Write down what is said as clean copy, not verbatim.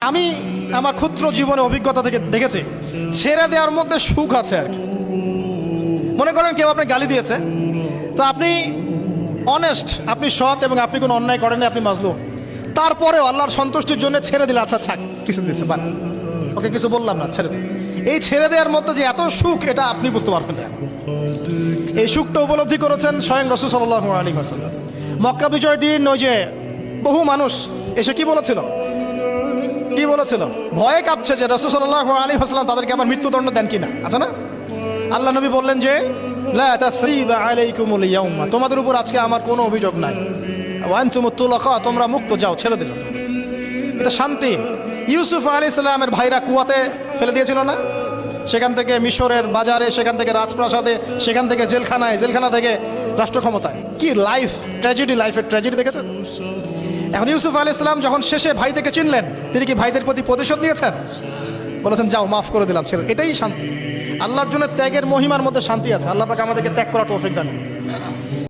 আমি আমার ক্ষুদ্র জীবনে অভিজ্ঞতা থেকে দেখেছি ছেড়ে দেওয়ার মধ্যে সুখ আছে আর কি। মনে করেন কেউ আপনি গালি দিয়েছে, তো আপনি অনেস্ট, আপনি সৎ এবং আপনি কোনো অন্যায় করেননি, আপনি মাজলুম, তারপরেও আল্লাহর সন্তুষ্টির জন্য ছেড়ে দিলে, আচ্ছা ছাক, কিছু দিয়েছে বান, ওকে কিছু বললাম না, ছেড়ে দিন। এই ছেড়ে দেওয়ার মধ্যে যে এত সুখ, এটা আপনি বুঝতে পারবেন না। এই সুখটা উপলব্ধি করেছেন স্বয়ং রাসূল সাল্লাল্লাহু আলাইহি ওয়াসাল্লাম। মক্কা বিজয়ের দিন ওই যে বহু মানুষ এসে কি বলেছিল, ভয়ে কাঁপছে যে রাসূল সাল্লাল্লাহু আলাইহি ওয়াসাল্লাম তাদেরকে আবার মৃত্যুদণ্ড দেন কিনা, আছে না? আল্লাহ নবী বললেন যে লা তাসরিবা আলাইকুমুল ইয়াউমা, তোমাদের উপর আজকে আমার কোনো অভিযোগ নাই, ওয়া আনতুমুত তুলাকা, তোমরা মুক্ত, যাও, ছেড়ে দিল। এটা শান্তি। ইউসুফ আলাইহিস সালামের ভাইরা কুয়াতে ফেলে দিয়েছিল না, সেখান থেকে মিশরের বাজারে, সেখান থেকে রাজপ্রাসাদে, সেখান থেকে জেলখানায়, জেলখানা থেকে রাষ্ট্র ক্ষমতায়। কি লাইফ ট্র্যাজেডি, লাইফের ট্র্যাজেডি দেখেছেন? এখন ইউসুফ আলাইহিস সালাম যখন শেষে ভাই থেকে চিনলেন, তিনি কি ভাইদের প্রতি প্রতিশোধ নিয়েছেন? বলেছেন যাও, মাফ করে দিলাম, ছেড়ে। এটাই শান্তি। আল্লাহর জন্য ত্যাগের মহিমার মধ্যে শান্তি আছে। আল্লাহ পাক আমাদেরকে ত্যাগ করার তৌফিক দান।